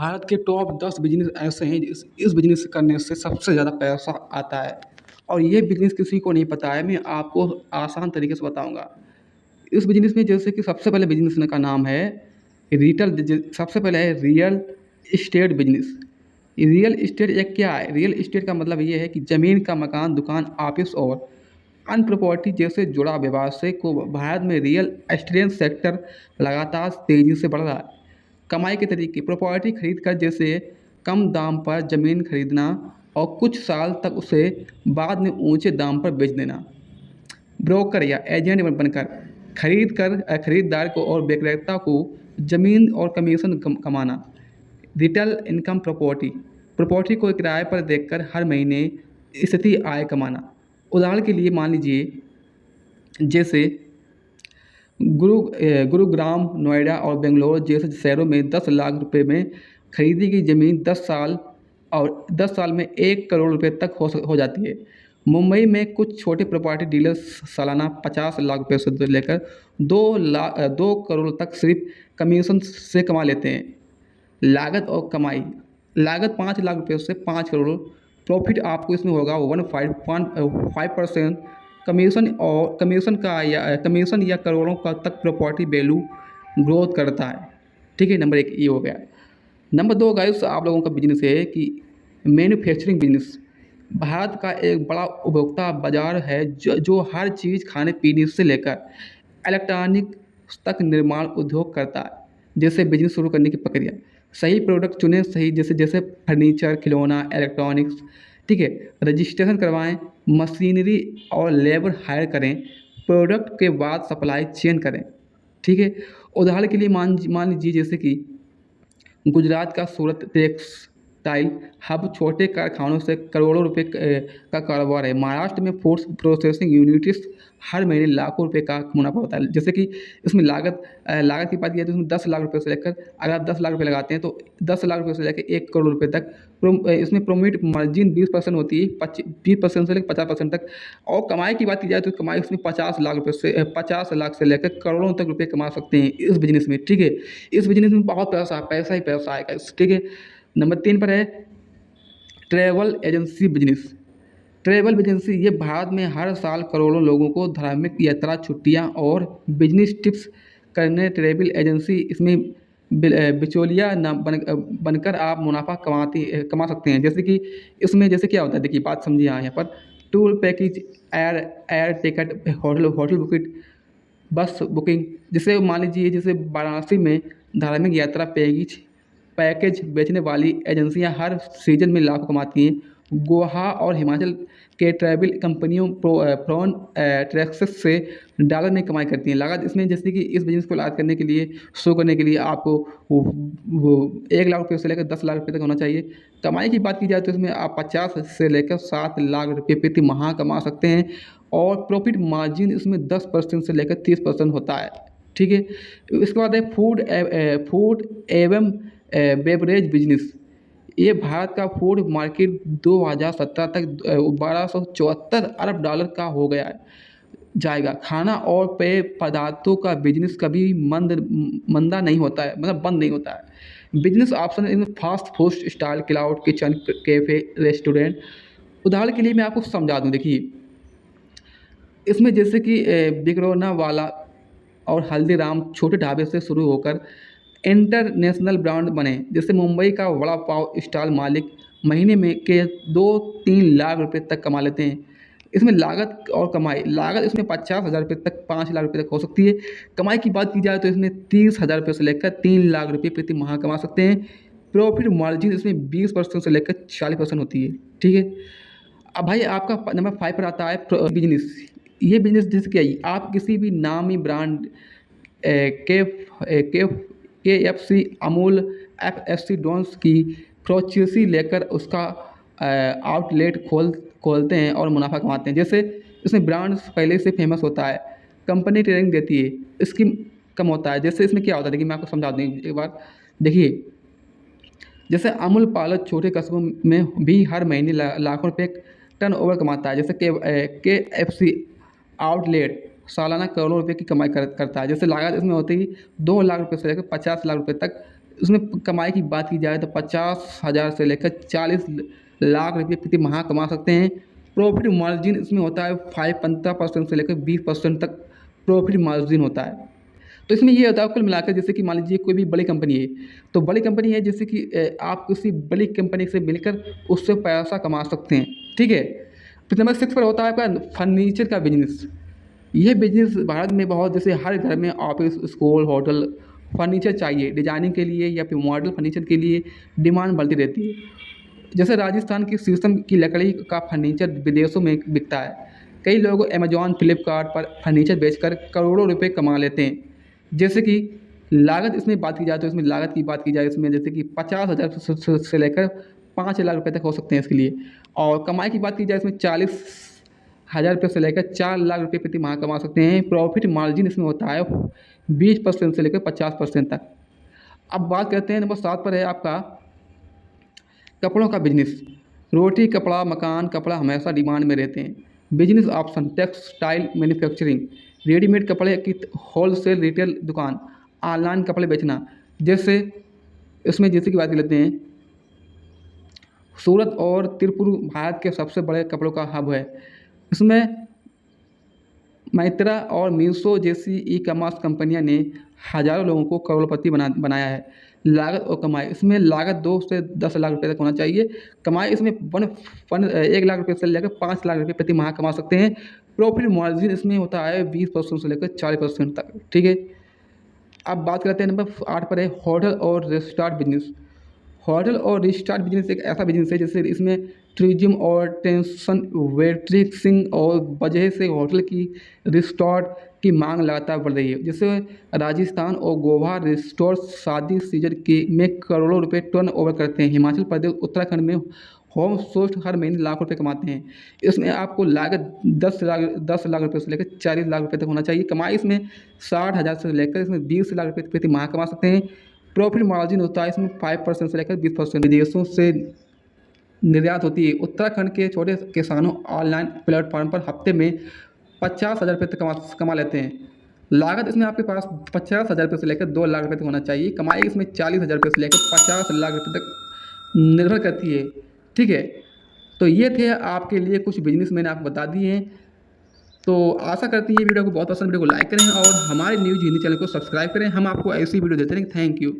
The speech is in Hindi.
भारत के टॉप 10 बिजनेस ऐसे हैं इस बिजनेस करने से सबसे ज़्यादा पैसा आता है। और ये बिजनेस किसी को नहीं पता है। मैं आपको आसान तरीके से बताऊंगा। इस बिजनेस में जैसे कि सबसे पहले बिजनेस का नाम है सबसे पहले है real estate business. Real estate एक क्या है? रियल इस्टेट का मतलब ये है कि ज़मीन का मकान, दुकान, ऑफिस और अन्य प्रॉपर्टी जैसे जुड़ा व्यवसाय को भारत में रियल एस्टेट सेक्टर लगातार तेजी से बढ़ रहा है। कमाई के तरीके: प्रॉपर्टी खरीद कर जैसे कम दाम पर ज़मीन खरीदना और कुछ साल तक उसे बाद में ऊंचे दाम पर बेच देना। ब्रोकर या एजेंट बनकर खरीदार को और विक्रेता को ज़मीन और कमीशन कमाना। रिटेल इनकम: प्रॉपर्टी को किराए पर देकर हर महीने स्थिति आय कमाना। उदाहरण के लिए मान लीजिए, जैसे गुरुग्राम, नोएडा और बेंगलोर जैसे शहरों में 10 लाख रुपए में खरीदी गई ज़मीन 10 साल में 1 करोड़ रुपए तक हो जाती है। मुंबई में कुछ छोटे प्रॉपर्टी डीलर्स सालाना 50 लाख रुपए से लेकर 2 करोड़ तक सिर्फ कमीशन से कमा लेते हैं। लागत और कमाई: लागत 5 लाख रुपये से 5 करोड़। प्रॉफिट आपको इसमें होगा 1.5% कमीशन या करोड़ों का तक प्रॉपर्टी वैल्यू ग्रोथ करता है। ठीक है, नंबर 1 ये हो गया। नंबर 2 गाइस, आप लोगों का बिजनेस है कि मैन्युफैक्चरिंग बिजनेस। भारत का एक बड़ा उपभोक्ता बाजार है जो हर चीज़ खाने पीने से लेकर इलेक्ट्रॉनिक तक निर्माण उद्योग करता है। जैसे बिजनेस शुरू करने की प्रक्रिया: सही प्रोडक्ट चुनें, सही जैसे जैसे फर्नीचर, खिलौना, इलेक्ट्रॉनिक्स। ठीक है, रजिस्ट्रेशन करवाएं, मशीनरी और लेबर हायर करें, प्रोडक्ट के बाद सप्लाई चेन करें। ठीक है, उदाहरण के लिए मान लीजिए, जैसे कि गुजरात का सूरत टेक्सटाइल हब छोटे कारखानों से करोड़ों रुपए का कारोबार है। महाराष्ट्र में फूड्स प्रोसेसिंग यूनिट्स हर महीने लाखों रुपए का मुनाफा होता है। जैसे कि इसमें लागत की बात किया तो इसमें 10 लाख रुपए से लेकर, अगर आप 10 लाख रुपए लगाते हैं तो 10 लाख रुपए से लेकर 1 करोड़ रुपए तक इसमें प्रॉफिट मार्जिन 20% होती है, 20% से लेकर 50% तक। और कमाई की बात की जाए तो कमाई इसमें 50 लाख से लेकर करोड़ों तक रुपए कमा सकते हैं इस बिजनेस में। ठीक है, इस बिजनेस में बहुत पैसा ही पैसा आएगा। ठीक है, नंबर 3 पर है travel agency business. Travel agency ये भारत में हर साल करोड़ों लोगों को धार्मिक यात्रा, छुट्टियां और बिजनेस टिप्स करने ट्रैवल एजेंसी इसमें बिचौलिया बनकर आप मुनाफा कमा सकते हैं। जैसे कि इसमें जैसे क्या होता है, देखिए बात समझिए। यहाँ पर tour package, air ticket, hotel booking, बस बुकिंग। जैसे मान लीजिए, जैसे वाराणसी में धार्मिक यात्रा पैकेज बेचने वाली एजेंसियां हर सीजन में लाभ कमाती हैं। गोवा और हिमाचल के ट्रैवल कंपनियों प्रॉन टैक्सेस से डॉलर में कमाई करती हैं। लागत इसमें जैसे कि इस बिजनेस को लागत करने के लिए, शो करने के लिए आपको वो 1 लाख रुपये से लेकर 10 लाख रुपये तक होना चाहिए। कमाई की बात की जाए तो इसमें आप 50 से लेकर 7 लाख रुपये प्रति माह कमा सकते हैं। और प्रॉफिट मार्जिन इसमें 10% से लेकर 30% होता है। ठीक है, इसके बाद है फूड एवं बेवरेज बिजनेस। ये भारत का फूड मार्केट 2017 तक 1274 अरब डॉलर का हो गया है जाएगा। खाना और पेय पदार्थों का बिजनेस कभी मंदा नहीं होता है, मतलब बंद नहीं होता है। बिजनेस ऑप्शन इनमें fast food style, cloud kitchen, cafe, restaurant. उदाहरण के लिए मैं आपको समझा दूँ, देखिए इसमें जैसे कि बिकरोना वाला और हल्दीराम छोटे ढाबे से शुरू होकर इंटरनेशनल ब्रांड बने। जैसे मुंबई का वड़ा पाव स्टॉल मालिक महीने में के 2-3 लाख रुपए तक कमा लेते हैं। इसमें लागत और कमाई: लागत इसमें 50,000 रुपये तक 5 लाख रुपये तक हो सकती है। कमाई की बात की जाए तो इसमें 30,000 रुपये से लेकर 3 लाख रुपये प्रति माह कमा सकते हैं। प्रॉफिट मार्जिन इसमें 20% से लेकर 40% होती है। ठीक है, अब भाई आपका नंबर 5 पर आता है बिजनेस। ये बिजनेस जैसे क्या है, आप किसी भी नामी ब्रांड KFC, अमूल, FSC डॉन्स की फ्रेंचाइजी लेकर उसका आउटलेट खोलते हैं और मुनाफा कमाते हैं। जैसे इसमें ब्रांड पहले से फेमस होता है, कंपनी ट्रेनिंग देती है, स्कीम कम होता है। जैसे इसमें क्या होता है, देखिए मैं आपको समझा दूँ एक बार। देखिए जैसे अमूल पालक छोटे कस्बों में भी हर महीने लाखों रुपए टर्नओवर कमाता है। जैसे KFC आउटलेट सालाना करोड़ों रुपए की कमाई करता है। जैसे लागत इसमें होती है 2 लाख रुपये से लेकर 50 लाख रुपये तक उसमें कमाई की बात की जाए तो 50,000 से लेकर 40 लाख रुपये प्रति माह कमा सकते हैं। प्रॉफिट मार्जिन इसमें होता है 15% से लेकर 20% तक प्रॉफिट मार्जिन होता है। तो इसमें ये होता है कुल मिलाकर, जैसे कि मान लीजिए कोई भी बड़ी कंपनी है, तो बड़ी कंपनी है जैसे कि आप किसी बड़ी कंपनी से मिलकर उससे पैसा कमा सकते हैं, ठीक है। फिर नंबर 6 पर होता है आपका फर्नीचर का बिजनेस। यह बिजनेस भारत में बहुत, जैसे हर घर में ऑफिस, स्कूल, होटल फर्नीचर चाहिए डिजाइनिंग के लिए या फिर मॉडल फर्नीचर के लिए डिमांड बढ़ती रहती है। जैसे राजस्थान की शीशम की लकड़ी का फर्नीचर विदेशों में बिकता है। कई लोग अमेजॉन, फ्लिपकार्ट पर फर्नीचर बेचकर करोड़ों रुपए कमा लेते हैं। जैसे कि लागत इसमें बात की जाए तो इसमें लागत की बात की जाए इसमें जैसे कि 50,000 से लेकर 5 लाख रुपए तक हो सकते हैं इसके लिए। और कमाई की बात की जाए इसमें 40,000 रुपये से लेकर 4 लाख रुपये प्रति माह कमा सकते हैं। प्रॉफिट मार्जिन इसमें होता है 20% से लेकर 50% तक। अब बात करते हैं नंबर 7 पर है आपका कपड़ों का बिजनेस। रोटी, कपड़ा, मकान, कपड़ा हमेशा डिमांड में रहते हैं। Business option textile manufacturing, readymade कपड़े की होलसेल रिटेल दुकान, ऑनलाइन कपड़े बेचना। जैसे इसमें जैसे की बात कर लेते हैं, सूरत और तिरुपुर भारत के सबसे बड़े कपड़ों का हब है। इसमें मैत्रा और मीशो जैसी ई कॉमर्स कंपनियां ने हज़ारों लोगों को करोड़पति बनाया है। लागत और कमाई, इसमें लागत 2 से 10 लाख रुपए तक होना चाहिए। कमाई इसमें 1 लाख रुपये से लेकर 5 लाख रुपये प्रति माह कमा सकते हैं। प्रॉफिट मार्जिन इसमें होता है 20% से लेकर 40% तक, ठीक है। अब बात करते हैं नंबर 8 पर है होटल और रेस्टोरेंट बिजनेस। होटल और रेस्टोरेंट बिजनेस एक ऐसा बिजनेस है जैसे इसमें टूरिज्म और टेंशन वेट्रिक्सिंग और वजह से होटल की रेस्टोरेंट की मांग लगातार बढ़ रही है। जैसे राजस्थान और गोवा रेस्टोरेंट शादी सीजन के में करोड़ों रुपए टर्न ओवर करते हैं। हिमाचल प्रदेश, उत्तराखंड में होम सोस्ट हर महीने लाख रुपए कमाते हैं। इसमें आपको लागत 10 लाख रुपये से लेकर 40 लाख रुपये तक होना चाहिए। कमाई इसमें 60,000 से लेकर इसमें 20 लाख रुपये प्रति माह कमा सकते हैं। प्रॉफिट मार्जिन होता है इसमें 5% से लेकर 20%। विदेशों से निर्यात होती है। उत्तराखंड के छोटे किसानों ऑनलाइन प्लेटफॉर्म पर हफ्ते में 50,000 रुपये तक कमा लेते हैं। लागत इसमें आपके पास 50,000 रुपये से लेकर 2 लाख रुपये तक होना चाहिए। कमाई इसमें 40,000 रुपये से लेकर 50 लाख रुपये तक निर्भर करती है, ठीक है। तो ये थे आपके लिए कुछ बिजनेस मैंने आपको बता दिए हैं। तो आशा करती है ये वीडियो को बहुत पसंद, वीडियो को लाइक करें और हमारे न्यूज़ हिंदी चैनल को सब्सक्राइब करें। हम आपको ऐसी वीडियो देते रहेंगे। Thank you.